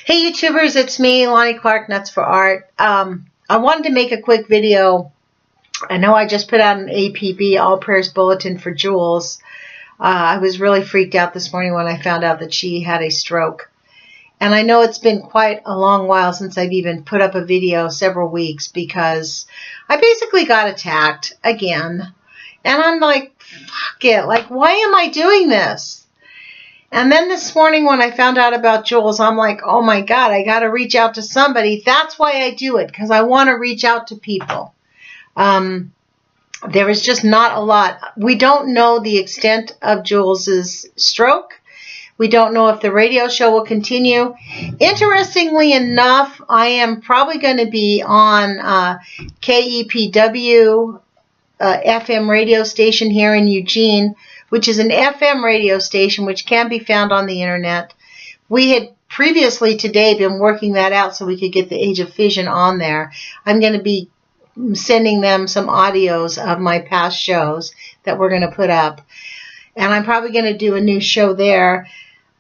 Hey YouTubers, it's me, Lonnie Clark, Nuts for Art. I wanted to make a quick video. I know I just put out an APB, All Prayers Bulletin for Jules. I was really freaked out this morning when I found out that she had a stroke. And I know it's been quite a long while since I've even put up a video, several weeks, because I basically got attacked again. And I'm like, fuck it, like, why am I doing this? And then this morning when I found out about Jules, I'm like, oh my God, I got to reach out to somebody. That's why I do it, because I want to reach out to people. There is just not a lot. We don't know the extent of Jules's stroke. We don't know if the radio show will continue. Interestingly enough, I am probably going to be on KEPW FM radio station here in Eugene, which is an FM radio station which can be found on the internet. We had previously today been working that out so we could get the Age of Fission on there. I'm going to be sending them some audios of my past shows that we're going to put up. And I'm probably going to do a new show there.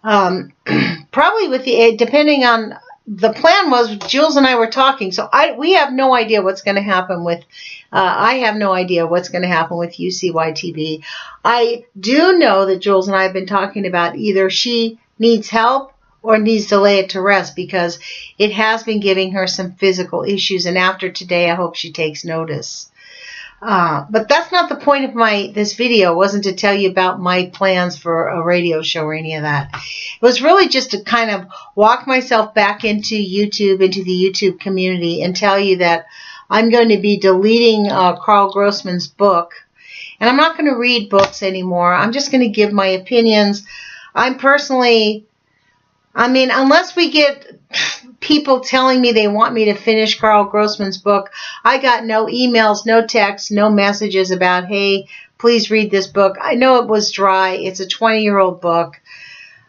Probably with the, depending on, the plan was Jules and I were talking, so we have no idea what's going to happen with, I have no idea what's going to happen with UCYTV. I do know that Jules and I have been talking about either she needs help or needs to lay it to rest, because it has been giving her some physical issues, and after today I hope she takes notice. But that's not the point of this video. It wasn't to tell you about my plans for a radio show or any of that. It was really just to kind of walk myself back into YouTube, into the YouTube community, and tell you that I'm going to be deleting Carl Grossman's book. And I'm not going to read books anymore. I'm just going to give my opinions. I'm personally, I mean, unless we get people telling me they want me to finish Carl Grossman's book, I got no emails, no texts, no messages about, hey, please read this book. I know it was dry. It's a 20-year-old book.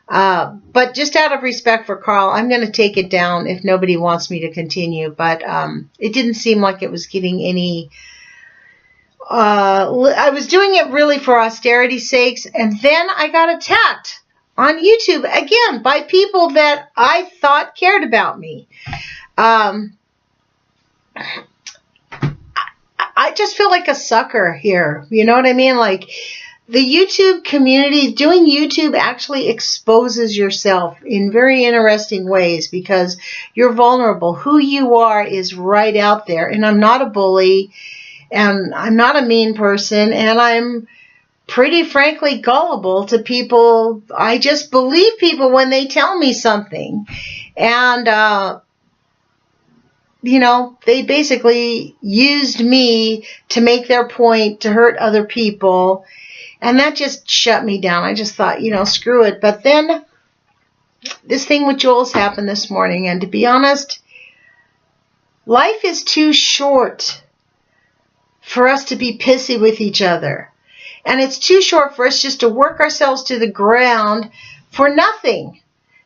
But just out of respect for Carl, I'm going to take it down if nobody wants me to continue. But it didn't seem like it was getting any... I was doing it really for austerity's sakes, and then I got attacked on YouTube, again, by people that I thought cared about me. I just feel like a sucker here. You know what I mean? Like, the YouTube community, doing YouTube actually exposes yourself in very interesting ways, because you're vulnerable. Who you are is right out there. And I'm not a bully, and I'm not a mean person, and I'm pretty frankly gullible to people. I just believe people when they tell me something. And, you know, they basically used me to make their point, to hurt other people. And that just shut me down. I just thought, you know, screw it. But then this thing with Jules happened this morning. And to be honest, life is too short for us to be pissy with each other. And it's too short for us just to work ourselves to the ground for nothing.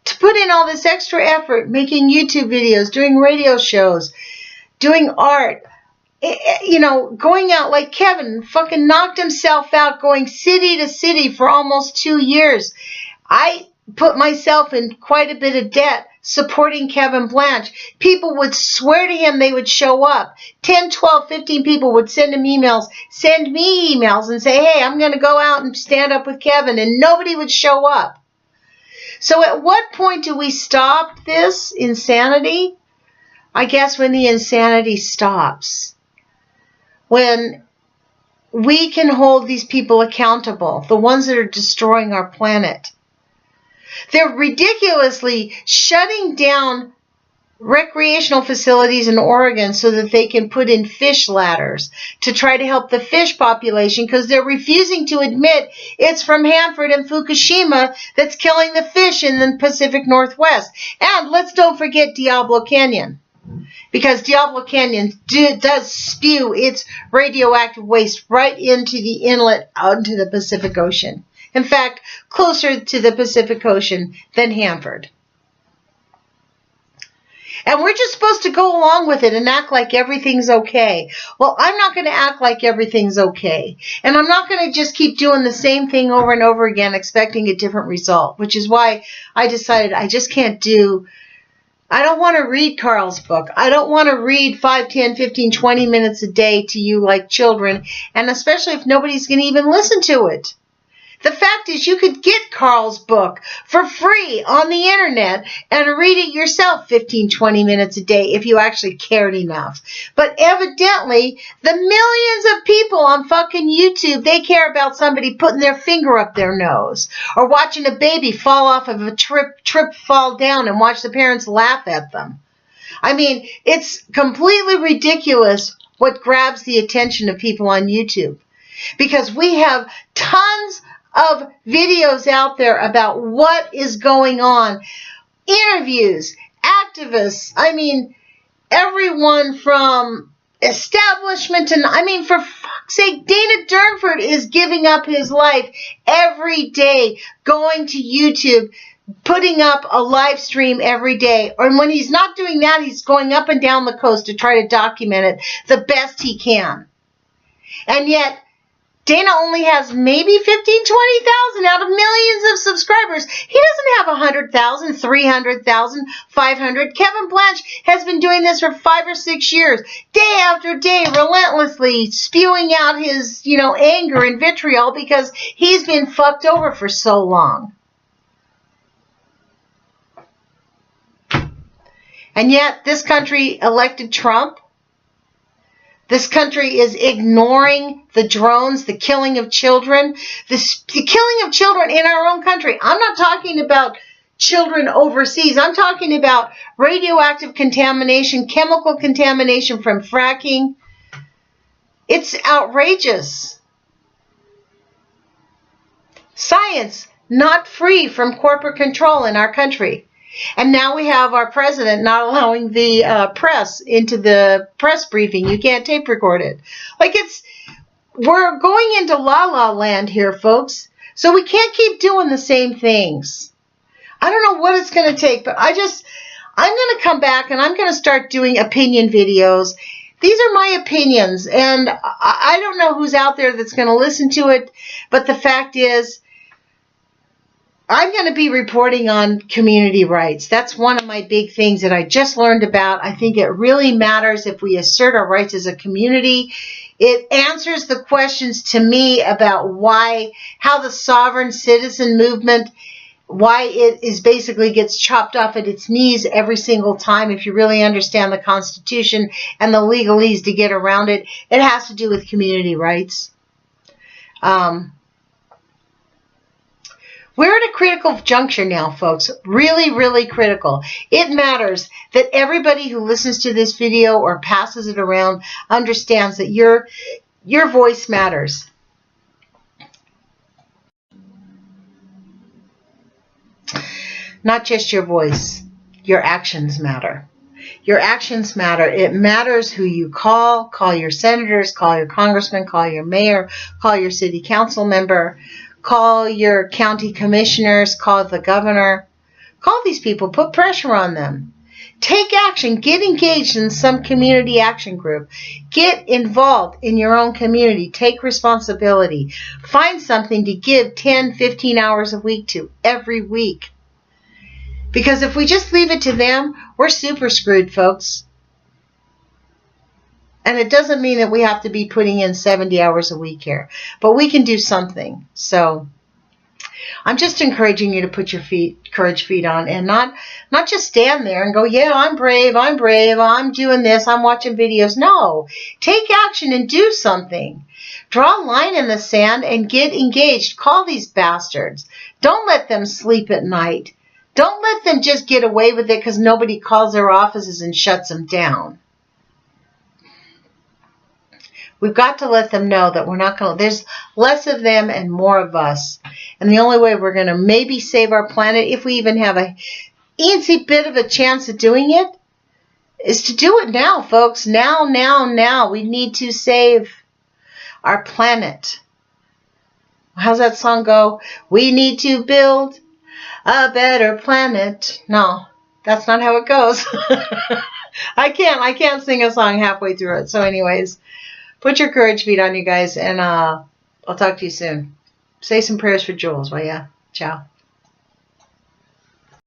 To put in all this extra effort, making YouTube videos, doing radio shows, doing art, you know, going out like Kevin, fucking knocked himself out going city to city for almost 2 years. I put myself in quite a bit of debt supporting Kevin Blanche. People would swear to him they would show up. 10, 12, 15 people would send him emails, send me emails and say, hey, I'm going to go out and stand up with Kevin, and nobody would show up. So at what point do we stop this insanity? I guess when the insanity stops. When we can hold these people accountable, the ones that are destroying our planet. They're ridiculously shutting down recreational facilities in Oregon so that they can put in fish ladders to try to help the fish population, because they're refusing to admit it's from Hanford and Fukushima that's killing the fish in the Pacific Northwest. And let's don't forget Diablo Canyon, because Diablo Canyon does spew its radioactive waste right into the inlet out into the Pacific Ocean. In fact, closer to the Pacific Ocean than Hanford. And we're just supposed to go along with it and act like everything's okay. Well, I'm not going to act like everything's okay. And I'm not going to just keep doing the same thing over and over again expecting a different result, which is why I decided I just can't do I don't want to read Carl's book. I don't want to read 5, 10, 15, 20 minutes a day to you like children, and especially if nobody's going to even listen to it. The fact is, you could get Carl's book for free on the internet and read it yourself 15, 20 minutes a day if you actually cared enough. But evidently, the millions of people on fucking YouTube, they care about somebody putting their finger up their nose or watching a baby fall off of a trip fall down and watch the parents laugh at them. I mean, it's completely ridiculous what grabs the attention of people on YouTube, because we have tons of videos out there about what is going on. Interviews, activists, I mean, everyone from establishment and, I mean, for fuck's sake, Dana Durnford is giving up his life every day, going to YouTube, putting up a live stream every day. Or when he's not doing that, he's going up and down the coast to try to document it the best he can. And yet, Dana only has maybe 15, 20,000 out of millions of subscribers. He doesn't have 100,000, 300,000, 500. Kevin Blanch has been doing this for 5 or 6 years, day after day, relentlessly spewing out his, anger and vitriol because he's been fucked over for so long. And yet, this country elected Trump. This country is ignoring the drones, the killing of children, the killing of children in our own country. I'm not talking about children overseas. I'm talking about radioactive contamination, chemical contamination from fracking. It's outrageous. Science not free from corporate control in our country. And now we have our president not allowing the press into the press briefing. You can't tape record it. We're going into la-la land here, folks. So we can't keep doing the same things. I don't know what it's going to take, but I'm going to come back and I'm going to start doing opinion videos. These are my opinions, and I don't know who's out there that's going to listen to it, but the fact is, I'm going to be reporting on community rights. That's one of my big things that I just learned about. I think it really matters if we assert our rights as a community. It answers the questions to me about how the sovereign citizen movement, why it is basically gets chopped off at its knees every single time. If you really understand the Constitution and the legalese to get around it, it has to do with community rights. We're at a critical juncture now, folks. Really, really critical. It matters that everybody who listens to this video or passes it around understands that your voice matters. Not just your voice. Your actions matter. Your actions matter. It matters who you call. Call your senators, call your congressman, call your mayor, call your city council member. Call your county commissioners, call the governor. Call these people, put pressure on them. Take action, get engaged in some community action group. Get involved in your own community. Take responsibility. Find something to give 10, 15 hours a week to every week. Because if we just leave it to them, we're super screwed, folks. And it doesn't mean that we have to be putting in 70 hours a week here. But we can do something. So I'm just encouraging you to put your courage feet on and not just stand there and go, yeah, I'm brave, I'm doing this, I'm watching videos. No. Take action and do something. Draw a line in the sand and get engaged. Call these bastards. Don't let them sleep at night. Don't let them just get away with it because nobody calls their offices and shuts them down. We've got to let them know that we're not going to, there's less of them and more of us. And the only way we're going to maybe save our planet, if we even have a eensy bit of a chance of doing it, is to do it now, folks. Now. We need to save our planet. How's that song go? We need to build a better planet. No, that's not how it goes. I can't sing a song halfway through it. So anyways, put your courage feet on, you guys, and I'll talk to you soon. Say some prayers for Jules, will ya? Ciao.